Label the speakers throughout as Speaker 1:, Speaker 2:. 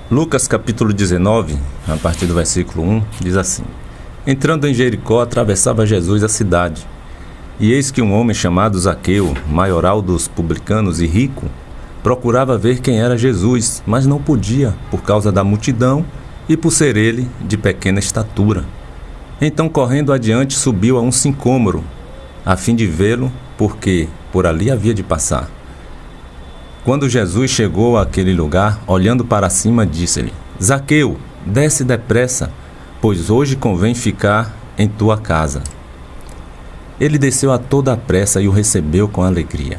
Speaker 1: Lucas capítulo 19, a partir do versículo 1, diz assim: Entrando em Jericó, atravessava Jesus a cidade. E eis que um homem chamado Zaqueu, maioral dos publicanos e rico, procurava ver quem era Jesus, mas não podia, por causa da multidão e por ser ele de pequena estatura. Então, correndo adiante, subiu a um sicômoro, a fim de vê-lo, porque por ali havia de passar. Quando Jesus chegou àquele lugar, olhando para cima, disse-lhe: Zaqueu, desce depressa, pois hoje convém ficar em tua casa. Ele desceu a toda a pressa e o recebeu com alegria.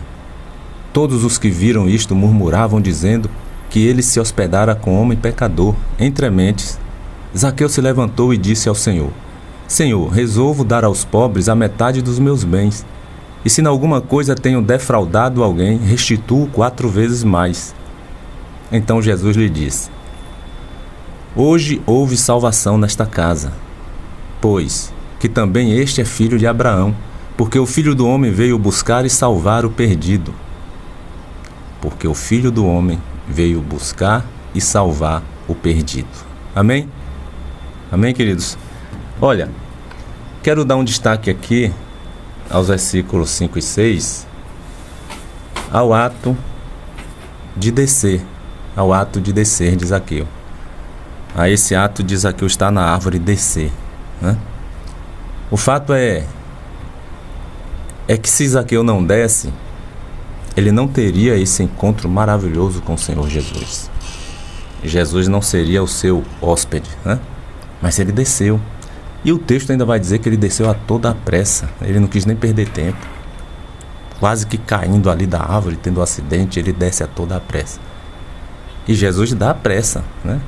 Speaker 1: Todos os que viram isto murmuravam, dizendo que ele se hospedara com homem pecador. Entre mentes, Zaqueu se levantou e disse ao Senhor: Senhor, resolvo dar aos pobres a metade dos meus bens. E se em alguma coisa tenho defraudado alguém, restituo 4 vezes mais. Então Jesus lhe disse: Hoje houve salvação nesta casa, pois que também este é filho de Abraão, porque o Filho do Homem veio buscar e salvar o perdido. Porque o Filho do Homem veio buscar e salvar o perdido. Amém? Amém, queridos? Olha, quero dar um destaque aqui aos versículos 5 e 6, ao ato de descer de Zaqueu. A esse ato de Zaqueu estar na árvore e descer, né? O fato é que se Zaqueu não desce, ele não teria esse encontro maravilhoso com o Senhor Jesus. Jesus não seria o seu hóspede, né? Mas ele desceu. E o texto ainda vai dizer que ele desceu a toda a pressa. Ele não quis nem perder tempo. Quase que caindo ali da árvore, tendo um acidente, ele desce a toda a pressa. E Jesus dá a pressa, né?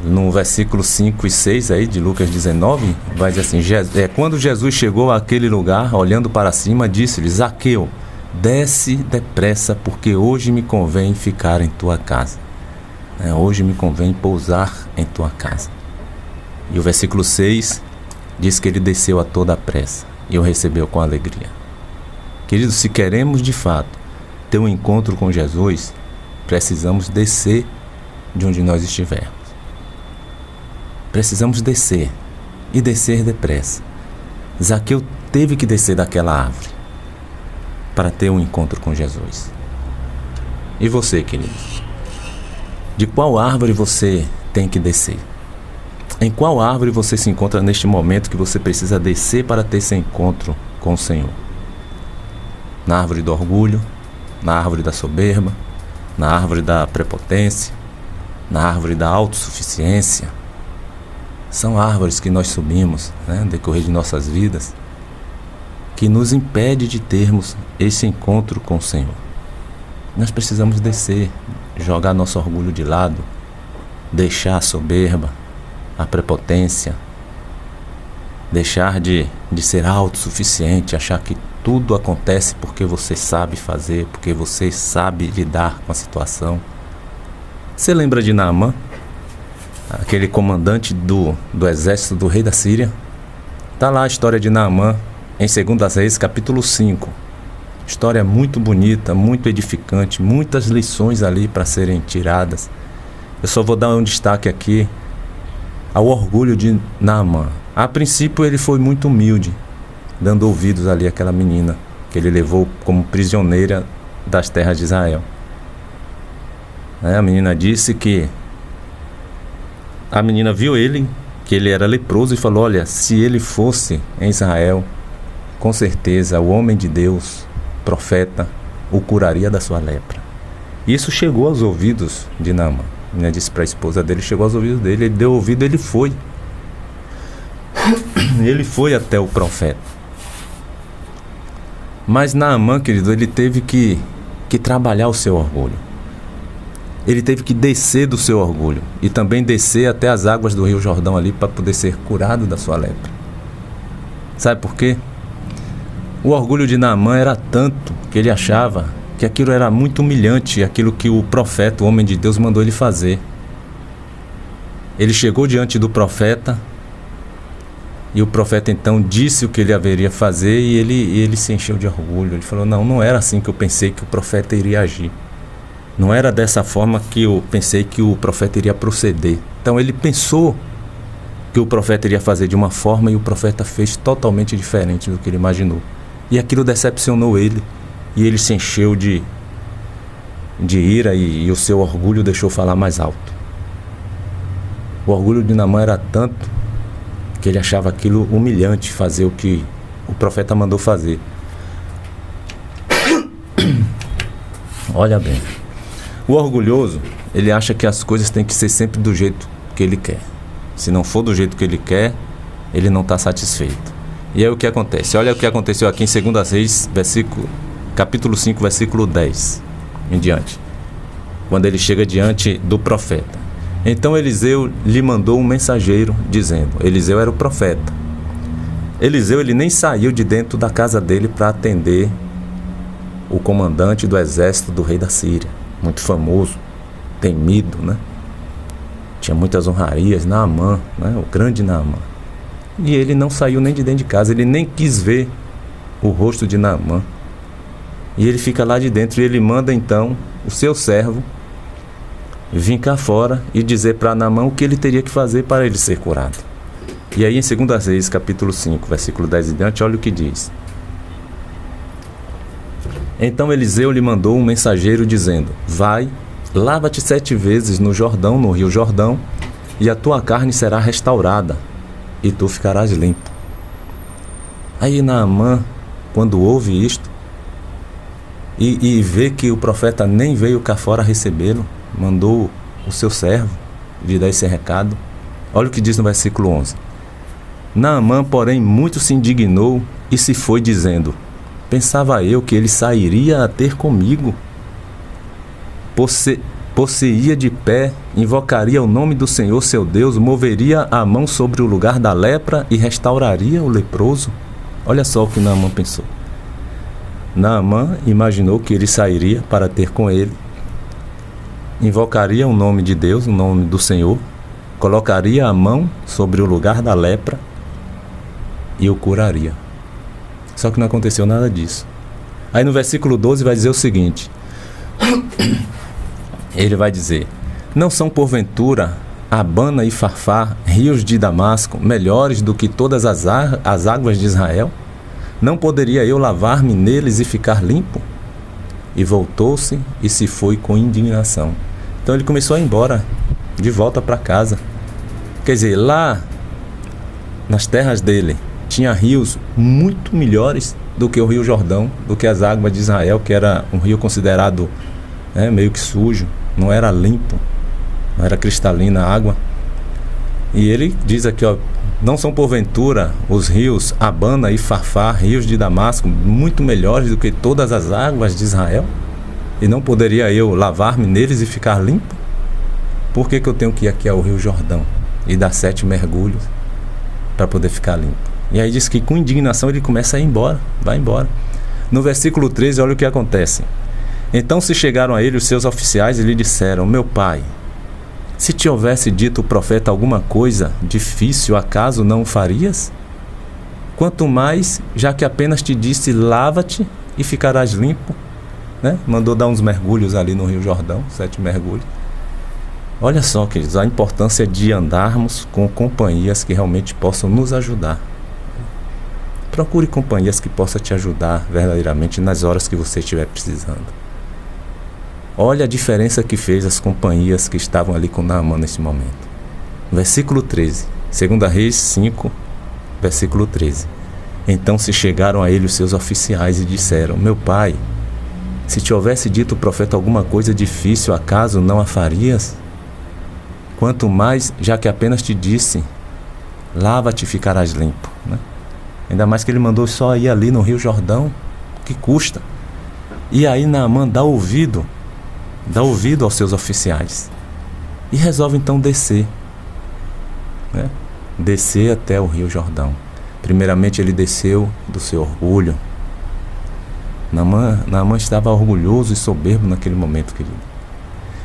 Speaker 1: No versículo 5 e 6 aí de Lucas 19, vai dizer assim: quando Jesus chegou àquele lugar, olhando para cima, disse-lhe: Zaqueu, desce depressa, porque hoje me convém ficar em tua casa. Hoje me convém pousar em tua casa. E o versículo 6 diz que ele desceu a toda a pressa e o recebeu com alegria. Queridos, se queremos de fato ter um encontro com Jesus, precisamos descer de onde nós estivermos. Precisamos descer, e descer depressa. Zaqueu teve que descer daquela árvore para ter um encontro com Jesus. E você, querido? De qual árvore você tem que descer? Em qual árvore você se encontra neste momento que você precisa descer para ter esse encontro com o Senhor? Na árvore do orgulho, na árvore da soberba, na árvore da prepotência, na árvore da autossuficiência. São árvores que nós subimos, no decorrer de nossas vidas, que nos impede de termos esse encontro com o Senhor. Nós precisamos descer, jogar nosso orgulho de lado, deixar a soberba, a prepotência, deixar de ser autossuficiente, achar que tudo acontece porque você sabe fazer, porque você sabe lidar com a situação. Você lembra de Naamã, aquele comandante do exército do rei da Síria? Está lá a história de Naamã em 2 Reis, capítulo 5. História muito bonita, muito edificante, muitas lições ali para serem tiradas. Eu só vou dar um destaque aqui ao orgulho de Naamã. A princípio ele foi muito humilde, dando ouvidos ali àquela menina que ele levou como prisioneira das terras de Israel. A menina disse que a menina viu ele, que ele era leproso, e falou: olha, se ele fosse em Israel, com certeza o homem de Deus, profeta, o curaria da sua lepra. Isso chegou aos ouvidos de Naamã. A menina disse para a esposa dele, chegou aos ouvidos dele, ele deu ouvido, ele foi. Ele foi até o profeta. Mas Naamã, querido, ele teve que trabalhar o seu orgulho. Ele teve que descer do seu orgulho e também descer até as águas do Rio Jordão ali para poder ser curado da sua lepra. Sabe por quê? O orgulho de Naamã era tanto que ele achava que aquilo era muito humilhante, aquilo que o profeta, o homem de Deus, mandou ele fazer. Ele chegou diante do profeta e o profeta então disse o que ele haveria fazer, e ele se encheu de orgulho. Ele falou: não era assim que eu pensei que o profeta iria agir. Não era dessa forma que eu pensei que o profeta iria proceder. Então ele pensou que o profeta iria fazer de uma forma e o profeta fez totalmente diferente do que ele imaginou. E aquilo decepcionou ele. E ele se encheu de ira e o seu orgulho deixou falar mais alto. O orgulho de Naamã era tanto que ele achava aquilo humilhante, fazer o que o profeta mandou fazer. Olha bem, o orgulhoso, ele acha que as coisas têm que ser sempre do jeito que ele quer. Se não for do jeito que ele quer, ele não está satisfeito. E aí o que acontece? Olha o que aconteceu aqui em 2 Reis, capítulo 5, versículo 10 em diante. Quando ele chega diante do profeta. Então Eliseu lhe mandou um mensageiro dizendo, Eliseu era o profeta. Eliseu, ele nem saiu de dentro da casa dele para atender o comandante do exército do rei da Síria. Muito famoso, temido, né? Tinha muitas honrarias, Naamã, né? O grande Naamã. E ele não saiu nem de dentro de casa, ele nem quis ver o rosto de Naamã. E ele fica lá de dentro e ele manda então o seu servo vir cá fora e dizer para Naamã o que ele teria que fazer para ele ser curado. E aí em 2 Reis, capítulo 5, versículo 10 e diante, olha o que diz. Então Eliseu lhe mandou um mensageiro dizendo, vai, lava-te 7 vezes no Jordão, no rio Jordão, e a tua carne será restaurada, e tu ficarás limpo. Aí Naamã, quando ouve isto, e vê que o profeta nem veio cá fora recebê-lo, mandou o seu servo lhe dar esse recado. Olha o que diz no versículo 11. Naamã, porém, muito se indignou e se foi dizendo, pensava eu que ele sairia a ter comigo. Posseia de pé, invocaria o nome do Senhor seu Deus, moveria a mão sobre o lugar da lepra e restauraria o leproso. Olha só o que Naamã pensou. Naamã imaginou que ele sairia para ter com ele, invocaria o nome de Deus, o nome do Senhor, colocaria a mão sobre o lugar da lepra e o curaria. Só que não aconteceu nada disso. Aí no versículo 12 vai dizer o seguinte, ele vai dizer, não são porventura Abana e Farfar, rios de Damasco, melhores do que todas as águas de Israel? Não poderia eu lavar-me neles e ficar limpo? E voltou-se e se foi com indignação. Então ele começou a ir embora, de volta para casa. Quer dizer, lá nas terras dele, tinha rios muito melhores do que o rio Jordão, do que as águas de Israel, que era um rio considerado meio que sujo, não era limpo, não era cristalina a água. E ele diz aqui, ó, não são porventura os rios Abana e Farfar, rios de Damasco, muito melhores do que todas as águas de Israel? E não poderia eu lavar-me neles e ficar limpo? Por que eu tenho que ir aqui ao rio Jordão e dar 7 mergulhos para poder ficar limpo? E aí diz que com indignação ele começa a ir embora, vai embora. No versículo 13, olha o que acontece. Então se chegaram a ele os seus oficiais e lhe disseram, meu pai, se te houvesse dito o profeta alguma coisa difícil, acaso não o farias? Quanto mais, já que apenas te disse, lava-te e ficarás limpo, né? Mandou dar uns mergulhos ali no rio Jordão, 7 mergulhos. Olha só, queridos, a importância de andarmos com companhias que realmente possam nos ajudar. Procure companhias que possam te ajudar verdadeiramente nas horas que você estiver precisando. Olha a diferença que fez as companhias que estavam ali com Naamã nesse momento. Versículo 13, 2 Reis 5, versículo 13. Então se chegaram a ele os seus oficiais e disseram, meu pai, se te houvesse dito o profeta alguma coisa difícil, acaso não a farias? Quanto mais, já que apenas te disse, lava-te e ficarás limpo, né? Ainda mais que ele mandou só ir ali no rio Jordão, que custa? E aí Naamã dá ouvido aos seus oficiais e resolve então descer, né? Descer até o rio Jordão. Primeiramente ele desceu do seu orgulho. Naamã estava orgulhoso e soberbo naquele momento, querido.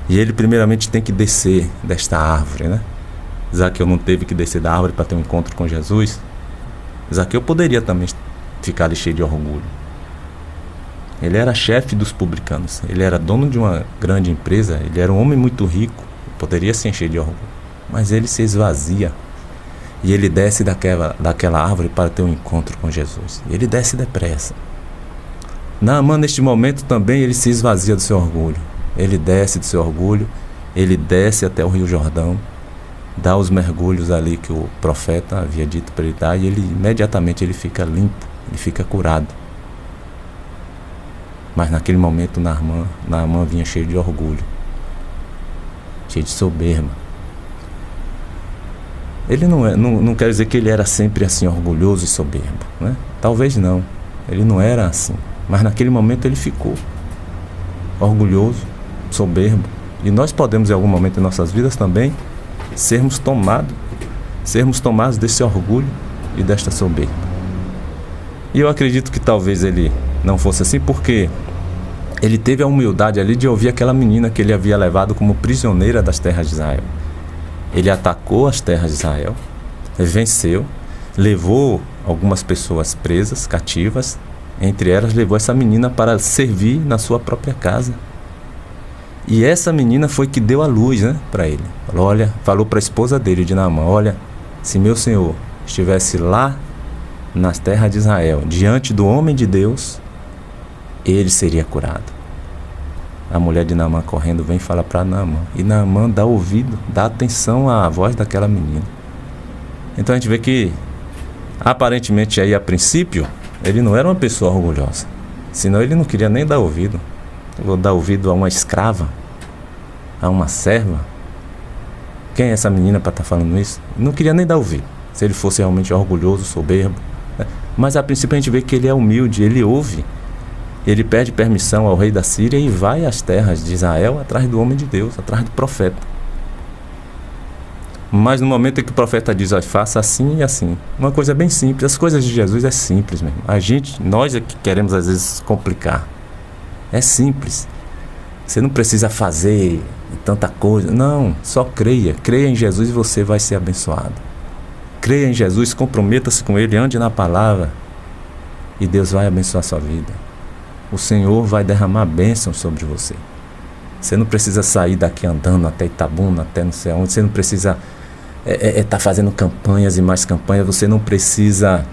Speaker 1: E ele primeiramente tem que descer desta árvore, né? Zaqueu não teve que descer da árvore para ter um encontro com Jesus. Zaqueu poderia também ficar ali cheio de orgulho. Ele era chefe dos publicanos, ele era dono de uma grande empresa, ele era um homem muito rico, poderia se encher de orgulho, mas ele se esvazia e ele desce daquela árvore para ter um encontro com Jesus. Ele desce depressa. Naamã, neste momento também, ele se esvazia do seu orgulho. Ele desce do seu orgulho, ele desce até o Rio Jordão, dá os mergulhos ali que o profeta havia dito para ele dar, e ele imediatamente ele fica limpo, ele fica curado. Mas naquele momento Naamã vinha cheio de orgulho, cheio de soberba. Ele não quer dizer que ele era sempre assim orgulhoso e soberbo, né? Talvez não, ele não era assim, mas naquele momento ele ficou orgulhoso, soberbo. E nós podemos em algum momento em nossas vidas também sermos tomados desse orgulho e desta soberba. E eu acredito que talvez ele não fosse assim, porque ele teve a humildade ali de ouvir aquela menina que ele havia levado como prisioneira das terras de Israel. Ele atacou as terras de Israel, venceu, levou algumas pessoas presas, cativas. Entre elas, levou essa menina para servir na sua própria casa. E essa menina foi que deu a luz, né, para ele. Falou para a esposa dele, de Naamã: olha, se meu senhor estivesse lá nas terras de Israel, diante do homem de Deus, ele seria curado. A mulher de Naamã correndo vem e fala para Naamã. E Naamã dá ouvido, dá atenção à voz daquela menina. Então a gente vê que, aparentemente aí a princípio, ele não era uma pessoa orgulhosa. Senão ele não queria nem dar ouvido. Eu vou dar ouvido a uma escrava, a uma serva. Quem é essa menina para estar falando isso? Não queria nem dar ouvido, se ele fosse realmente orgulhoso, soberbo, né? Mas a princípio a gente vê que ele é humilde, ele ouve. Ele pede permissão ao rei da Síria e vai às terras de Israel atrás do homem de Deus, atrás do profeta. Mas no momento em que o profeta diz: faça assim e assim, uma coisa bem simples. As coisas de Jesus é simples mesmo. Nós é que queremos às vezes complicar. É simples. Você não precisa fazer tanta coisa. Não, só creia. Creia em Jesus e você vai ser abençoado. Creia em Jesus, comprometa-se com Ele, ande na palavra e Deus vai abençoar a sua vida. O Senhor vai derramar bênçãos sobre você. Você não precisa sair daqui andando até Itabuna, até não sei onde. Você não precisa estar fazendo campanhas e mais campanhas. Você não precisa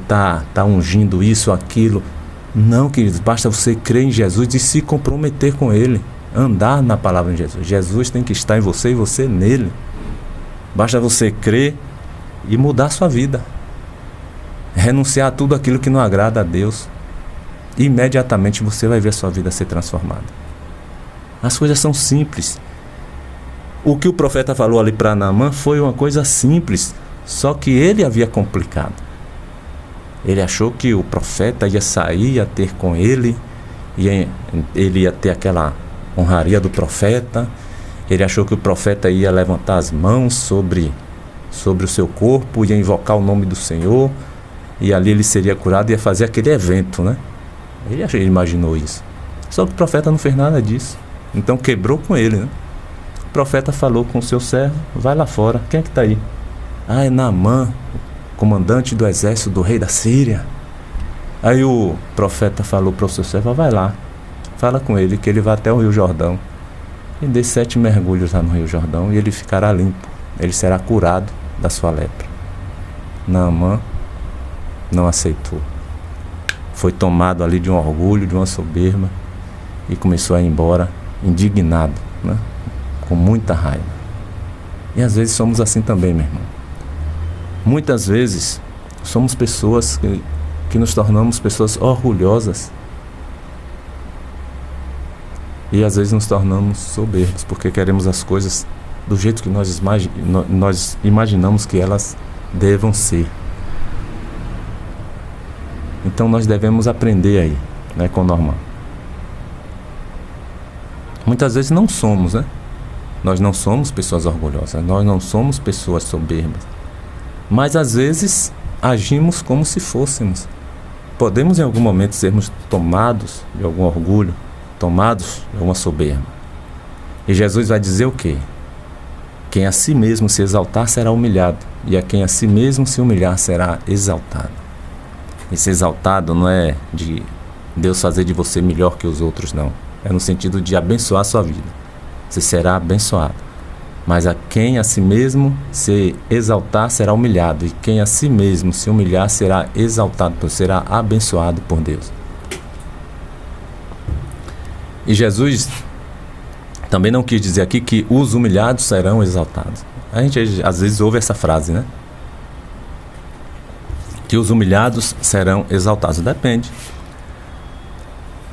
Speaker 1: tá ungindo isso, aquilo. Não, queridos, basta você crer em Jesus e se comprometer com Ele. Andar na palavra de Jesus. Jesus tem que estar em você e você nele. Basta você crer e mudar a sua vida. Renunciar a tudo aquilo que não agrada a Deus. Imediatamente você vai ver a sua vida ser transformada. As coisas são simples. O que o profeta falou ali para Naamã foi uma coisa simples, só que ele havia complicado. Ele achou que o profeta ia sair, ia ter com ele, ele ia ter aquela honraria do profeta. Ele achou que o profeta ia levantar as mãos sobre o seu corpo, ia invocar o nome do Senhor, e ali ele seria curado, ia fazer aquele evento, né? Ele imaginou isso. Só que o profeta não fez nada disso. Então quebrou com ele, né? O profeta falou com o seu servo: vai lá fora. Quem é que está aí? É Naamã, comandante do exército do rei da Síria. Aí o profeta falou para o seu servo: vai lá, fala com ele que ele vai até o Rio Jordão e dê 7 mergulhos lá no Rio Jordão e ele ficará limpo, ele será curado da sua lepra. Naamã não aceitou. Foi tomado ali de um orgulho, de uma soberba, e começou a ir embora indignado, né? Com muita raiva. E às vezes somos assim também, meu irmão. Muitas vezes somos pessoas que nos tornamos pessoas orgulhosas. E às vezes nos tornamos soberbos, porque queremos as coisas do jeito que nós imaginamos que elas devam ser. Então nós devemos aprender aí, né, com o normal. Muitas vezes não somos, né? Nós não somos pessoas orgulhosas, nós não somos pessoas soberbas. Mas às vezes agimos como se fôssemos. Podemos em algum momento sermos tomados de algum orgulho, tomados de alguma soberba. E Jesus vai dizer o quê? Quem a si mesmo se exaltar será humilhado, e a quem a si mesmo se humilhar será exaltado. Esse exaltado não é de Deus fazer de você melhor que os outros, não. É no sentido de abençoar a sua vida. Você será abençoado. Mas a quem a si mesmo se exaltar será humilhado, e quem a si mesmo se humilhar será exaltado, será abençoado por Deus. E Jesus também não quis dizer aqui que os humilhados serão exaltados. A gente às vezes ouve essa frase, né? Que os humilhados serão exaltados. Depende.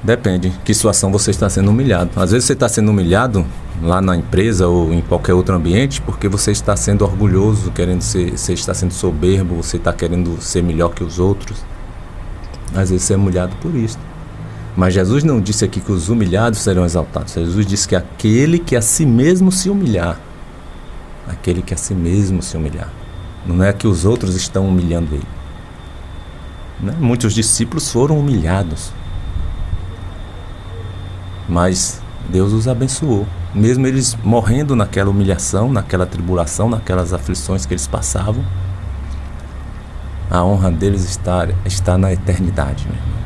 Speaker 1: Depende que situação você está sendo humilhado. Às vezes você está sendo humilhado lá na empresa ou em qualquer outro ambiente porque você está sendo orgulhoso, você está sendo soberbo, você está querendo ser melhor que os outros. Às vezes você é humilhado por isso. Mas Jesus não disse aqui que os humilhados serão exaltados. Jesus disse que aquele que a si mesmo se humilhar, aquele que a si mesmo se humilhar, não é que os outros estão humilhando ele, né? Muitos discípulos foram humilhados, mas Deus os abençoou, mesmo eles morrendo naquela humilhação, naquela tribulação, naquelas aflições que eles passavam. A honra deles está na eternidade, meu irmão.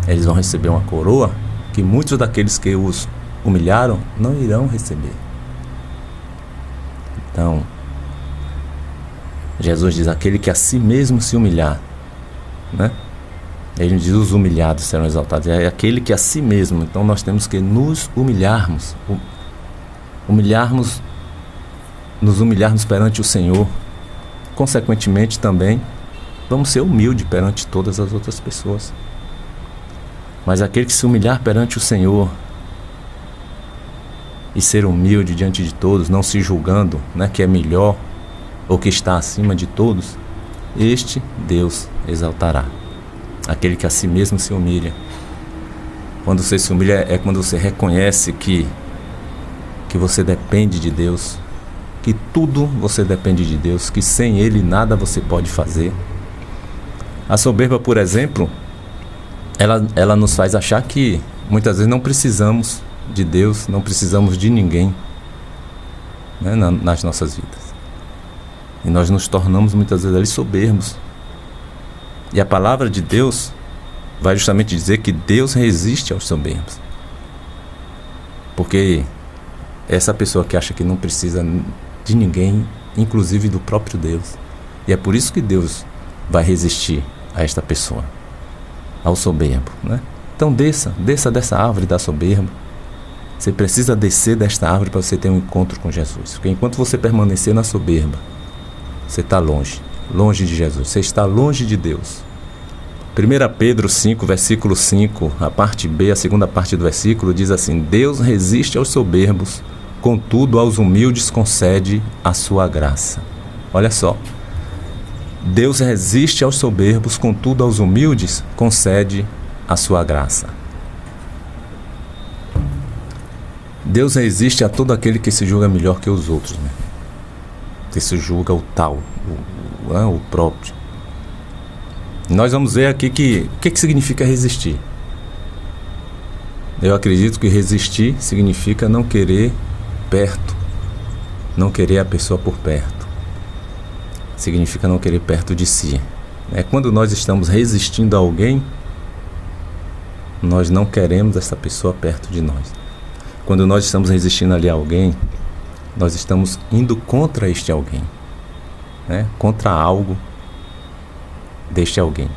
Speaker 1: Eles vão receber uma coroa que muitos daqueles que os humilharam não irão receber. Então, Jesus diz, aquele que a si mesmo se humilhar, né? Ele diz, os humilhados serão exaltados. É aquele que a si mesmo. Então nós temos que nos humilharmos. Nos humilharmos perante o Senhor. Consequentemente também, vamos ser humildes perante todas as outras pessoas. Mas aquele que se humilhar perante o Senhor e ser humilde diante de todos, não se julgando, né, que é melhor ou que está acima de todos, este Deus exaltará. Aquele que a si mesmo se humilha. Quando você se humilha é quando você reconhece que você depende de Deus, que tudo você depende de Deus, que sem Ele nada você pode fazer. A soberba, por exemplo, ela nos faz achar que muitas vezes não precisamos de Deus, não precisamos de ninguém, né, nas nossas vidas. E nós nos tornamos muitas vezes ali soberbos. E a palavra de Deus vai justamente dizer que Deus resiste aos soberbos. Porque essa pessoa que acha que não precisa de ninguém, inclusive do próprio Deus. E é por isso que Deus vai resistir a esta pessoa, ao soberbo, né? Então desça dessa árvore da soberba. Você precisa descer desta árvore para você ter um encontro com Jesus. Porque enquanto você permanecer na soberba, você está longe de Jesus, você está longe de Deus. 1 Pedro 5, versículo 5, a parte B, a segunda parte do versículo, diz assim: Deus resiste aos soberbos, contudo aos humildes concede a sua graça. Olha só, Deus resiste aos soberbos, contudo aos humildes concede a sua graça. Deus resiste a todo aquele que se julga melhor que os outros, né? Que se julga o tal, o próprio. Nós vamos ver aqui o que significa resistir. Eu acredito que resistir significa não querer perto, não querer a pessoa por perto. Significa não querer perto de si. É quando nós estamos resistindo a alguém, nós não queremos essa pessoa perto de nós. Quando nós estamos resistindo ali a alguém, nós estamos indo contra este alguém, né? Contra algo deste alguém.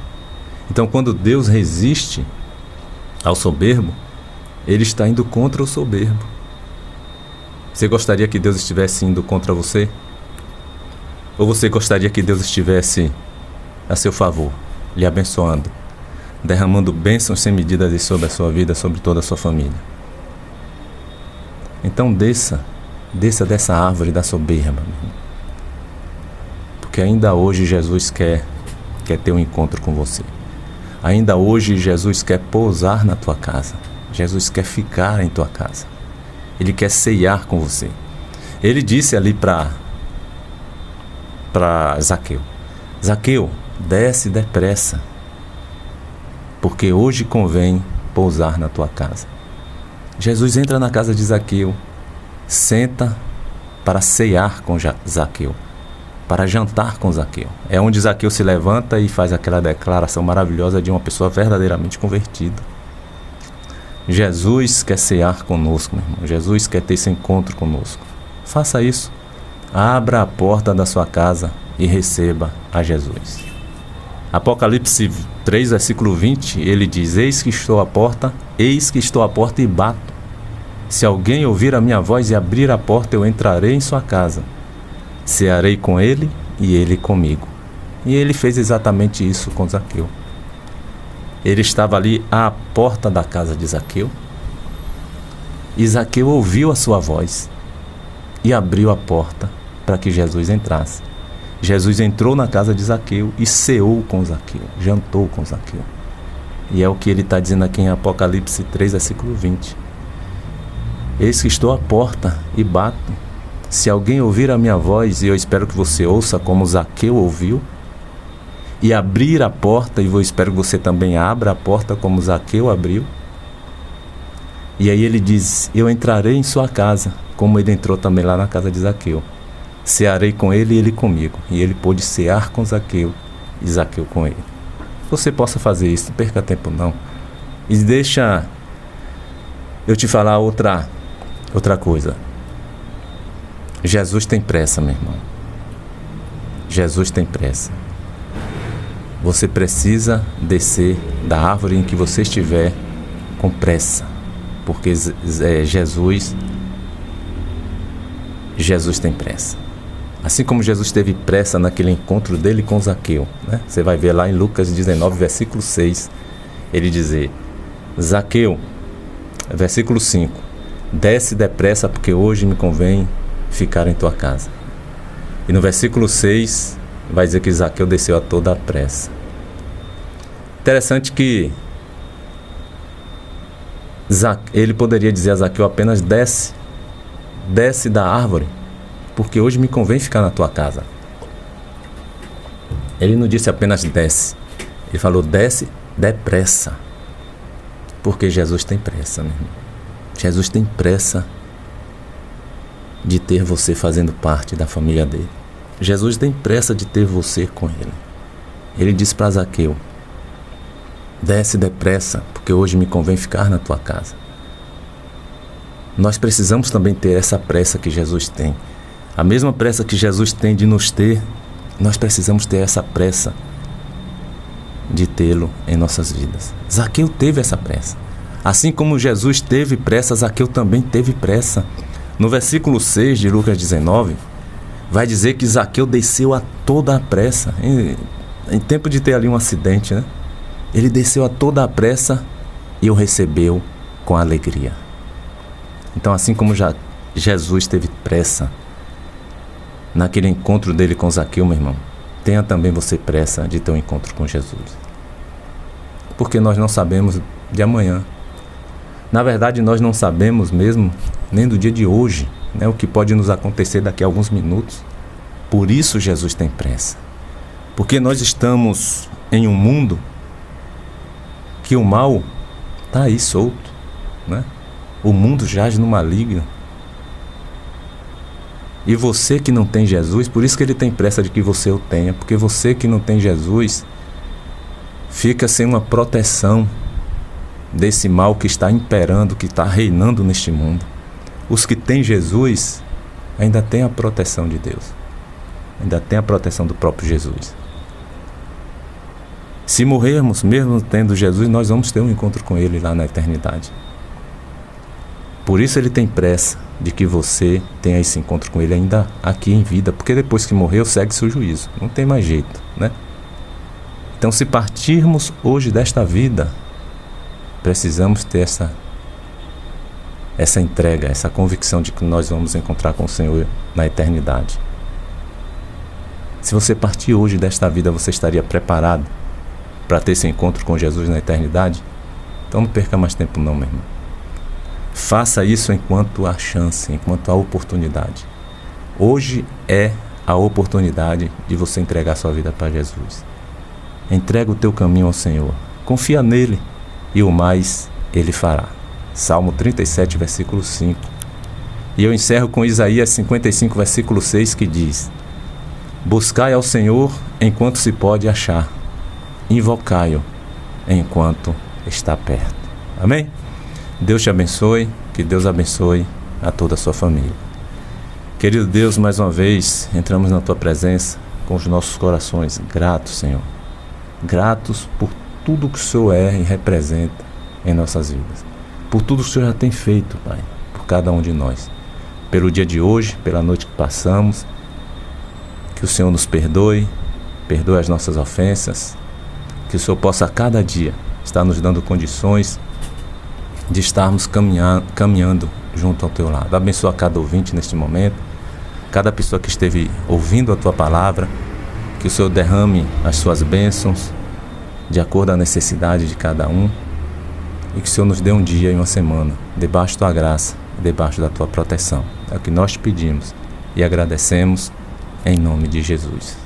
Speaker 1: Então, quando Deus resiste ao soberbo, Ele está indo contra o soberbo. Você gostaria que Deus estivesse indo contra você? Ou você gostaria que Deus estivesse a seu favor, lhe abençoando, derramando bênçãos sem medida sobre a sua vida, sobre toda a sua família? Então desça dessa árvore da soberba, porque ainda hoje Jesus quer ter um encontro com você. Ainda hoje Jesus quer pousar na tua casa. Jesus quer ficar em tua casa. Ele quer ceiar com você. Ele disse ali para Zaqueu: Zaqueu, desce depressa, porque hoje convém pousar na tua casa. Jesus entra na casa de Zaqueu, senta para ceiar com Zaqueu. para jantar com Zaqueu. É onde Zaqueu se levanta e faz aquela declaração maravilhosa de uma pessoa verdadeiramente convertida. Jesus quer cear conosco, meu irmão. Jesus quer ter esse encontro conosco. Faça isso. Abra a porta da sua casa e receba a Jesus. Apocalipse 3, versículo 20, ele diz: eis que estou à porta e bato. Se alguém ouvir a minha voz e abrir a porta, eu entrarei em sua casa. Cearei com ele e ele comigo. E ele fez exatamente isso com Zaqueu. Ele estava ali à porta da casa de Zaqueu. E Zaqueu ouviu a sua voz e abriu a porta para que Jesus entrasse. Jesus entrou na casa de Zaqueu e ceou com Zaqueu, jantou com Zaqueu. E é o que ele está dizendo aqui em Apocalipse 3, versículo 20. Eis que estou à porta e bato. Se alguém ouvir a minha voz, e eu espero que você ouça como Zaqueu ouviu, e abrir a porta, e eu espero que você também abra a porta como Zaqueu abriu. E aí ele diz: eu entrarei em sua casa, como ele entrou também lá na casa de Zaqueu. Cearei com ele e ele comigo. E ele pôde cear com Zaqueu e Zaqueu com ele. Você possa fazer isso, não perca tempo não. E deixa eu te falar outra coisa. Jesus tem pressa, meu irmão. Jesus tem pressa. Você precisa descer da árvore em que você estiver com pressa. Porque Jesus tem pressa. Assim como Jesus teve pressa naquele encontro dele com Zaqueu, né? Você vai ver lá em Lucas 19, versículo 6, ele dizer: Zaqueu, versículo 5, desce depressa porque hoje me convém ficar em tua casa. E no versículo 6 vai dizer que Zaqueu desceu a toda a pressa. Interessante que ele poderia dizer a Zaqueu apenas: desce da árvore, porque hoje me convém ficar na tua casa. Ele não disse apenas desce, ele falou: desce depressa, porque Jesus tem pressa, meu irmão. Jesus tem pressa de ter você fazendo parte da família dele. Jesus tem pressa de ter você com ele. Ele disse para Zaqueu: desce depressa, porque hoje me convém ficar na tua casa. Nós precisamos também ter essa pressa que Jesus tem. A mesma pressa que Jesus tem de nos ter, nós precisamos ter essa pressa de tê-lo em nossas vidas. Zaqueu teve essa pressa. Assim como Jesus teve pressa, Zaqueu também teve pressa. No versículo 6 de Lucas 19, vai dizer que Zaqueu desceu a toda a pressa. Em tempo de ter ali um acidente, né? Ele desceu a toda a pressa e o recebeu com alegria. Então, assim como Jesus teve pressa naquele encontro dele com Zaqueu, meu irmão, tenha também você pressa de ter um encontro com Jesus. Porque nós não sabemos de amanhã. Na verdade, nós não sabemos mesmo nem do dia de hoje, né, o que pode nos acontecer daqui a alguns minutos. Por isso Jesus tem pressa. Porque nós estamos em um mundo que o mal está aí solto, né? O mundo jaz no maligno. E você que não tem Jesus, por isso que ele tem pressa de que você o tenha, porque você que não tem Jesus fica sem uma proteção desse mal que está imperando, que está reinando neste mundo. Os que têm Jesus ainda têm a proteção de Deus, ainda tem a proteção do próprio Jesus. Se morrermos mesmo tendo Jesus, nós vamos ter um encontro com ele lá na eternidade. Por isso ele tem pressa de que você tenha esse encontro com ele ainda aqui em vida, porque depois que morreu segue-se o juízo, não tem mais jeito, né? Então, se partirmos hoje desta vida, precisamos ter essa entrega, essa convicção de que nós vamos encontrar com o Senhor na eternidade. Se você partir hoje desta vida, você estaria preparado para ter esse encontro com Jesus na eternidade? Então não perca mais tempo não, meu irmão. Faça isso enquanto há chance, enquanto há oportunidade. Hoje é a oportunidade de você entregar sua vida para Jesus. Entrega o teu caminho ao Senhor. Confia nele e o mais ele fará. Salmo 37, versículo 5. E eu encerro com Isaías 55, versículo 6, que diz: Buscai ao Senhor enquanto se pode achar. Invocai-o enquanto está perto. Amém? Deus te abençoe, que Deus abençoe a toda a sua família. Querido Deus, mais uma vez entramos na tua presença com os nossos corações gratos, Senhor. Gratos por tudo que o Senhor é e representa em nossas vidas. Por tudo que o Senhor já tem feito, Pai, por cada um de nós. Pelo dia de hoje, pela noite que passamos, que o Senhor nos perdoe as nossas ofensas, que o Senhor possa a cada dia estar nos dando condições de estarmos caminhando junto ao teu lado. Abençoa cada ouvinte neste momento, cada pessoa que esteve ouvindo a tua palavra, que o Senhor derrame as suas bênçãos de acordo com a necessidade de cada um, e que o Senhor nos dê um dia e uma semana debaixo da tua graça, debaixo da tua proteção. É o que nós te pedimos e agradecemos em nome de Jesus.